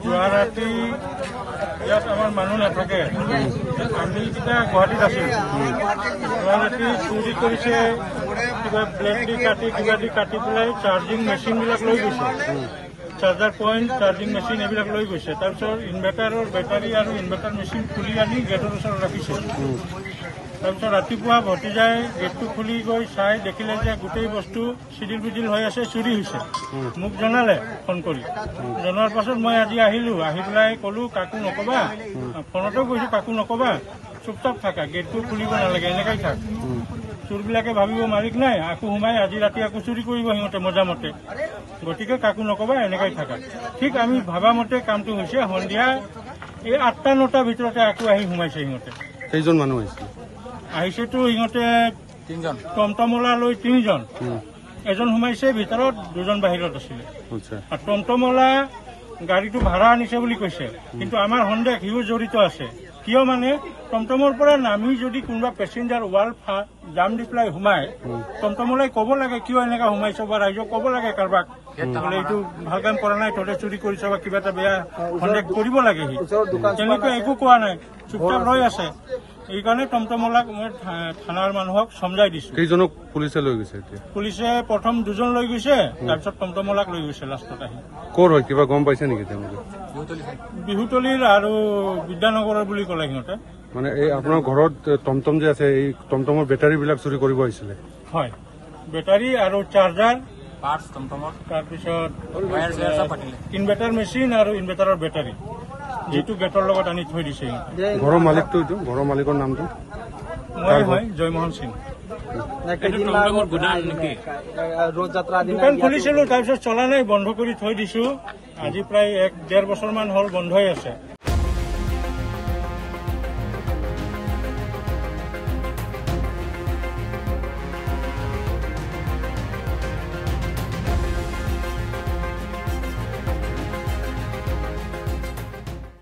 যোৱা ৰাতি ইয়াত আমাৰ মানুহ নাথাকে আমি যেতিয়া গুৱাহাটীত আছো যোৱা ৰাতি চুৰি কৰিছে কিবা ব্লেড দি কাটি পেলাই চাৰ্জিং মেচিনবিলাক লৈ গৈছে চাৰ্জাৰ পইণ্ট চাৰ্জিং মেচিন এইবিলাক লৈ গৈছে তাৰপিছত ইনভাৰ্টাৰৰ বেটাৰী আৰু ইনভাৰ্টাৰ মেচিন খুলি আনি গেটৰ ওচৰত ৰাখিছে তাৰপিছত ৰাতিপুৱা ভতিজাই গেটটো খুলি গৈ চাই দেখিলে যে গোটেই বস্তু চিডিল বিডিল হৈ আছে চুৰি হৈছে মোক জনালে ফোন কৰি জনোৱাৰ পাছত মই আজি আহিলো আহি পেলাই ক'লো কাকো নকবা ফোনতো কৈছো কাকো নকবা চুপচাপ থাকা গেটটো খুলিব নালাগে এনেকাই থাক চোৰবিলাকে ভাবিব মালিক নাই আকৌ সোমাই আজি ৰাতি আকৌ চুৰি কৰিব সিহঁতে মজামতে গতিকে কাকো নকবা এনেকাই থাকা ঠিক আমি ভাবা মতে কামটো হৈছে সন্ধিয়া এই 8টা-9টাৰ ভিতৰতে আকৌ আহি সোমাইছে সিহঁতে কেইজন মানুহ আহিছেতো সিহঁতে 3জন টমটমলালৈ 3জন এজন সোমাইছে ভিতৰত 2জন বাহিৰত আছিলে আৰু টমটমলা গাড়ীটো ভাড়া আনিছে বুলি কৈছে কিন্তু আমাৰ সন্দেহ সিও জড়িত আছে কিয় মানে টমটমৰ পৰা নামি যদি কোনোবা পেচেঞ্জাৰ ৱাল জাম দি পেলাই সোমায় টমটমলাই ক'ব লাগে কিয় এনেকা সোমাইছে বা ৰাইজক ক'ব লাগে কাৰোবাক বোলে এইটো ভাল কাম কৰা নাই তহঁতে চুৰি কৰিছ বা কিবা এটা বেয়া সন্দেহ কৰিব লাগে সি তেনেকুৱা একো কোৱা নাই চুপচাপ ৰৈ আছে এইকাৰণে টমটমলাক মই থানাৰ মানুহক সমজাই দিছো কেইজনক পুলিচে লৈ গৈছে পুলিচে প্ৰথম 2জন লৈ গৈছে তাৰপিছত টমটমলাক লৈ গৈছে লাষ্টত আহি ক'ৰ হয় কিবা গম পাইছে নেকি তেওঁলোকে বিহুতলীৰ আৰু বিদ্যানগৰৰ বুলি ক'লে সিহঁতে মানে এই আপোনাৰ ঘৰত টমটম যে আছে এই টমটমৰ বেটাৰীবিলাক চুৰি কৰিব আহিছিলে হয় বেটাৰী আৰু চাৰ্জাৰ তাৰপিছত ইনভাৰ্টাৰ মেচিন আৰু ইনভাৰ্টাৰৰ বেটাৰী যিটো গেটৰ লগত আনি থৈ দিছে ঘৰৰ মালিকটো এইটো ঘৰৰ মালিকৰ নামটো মই হয় জয়মোহন সিং দোকান খুলিছিলো তাৰপিছত চলা নাই বন্ধ কৰি থৈ দিছো আজি প্ৰায় 1-1.5 বছৰমান হ'ল বন্ধই আছে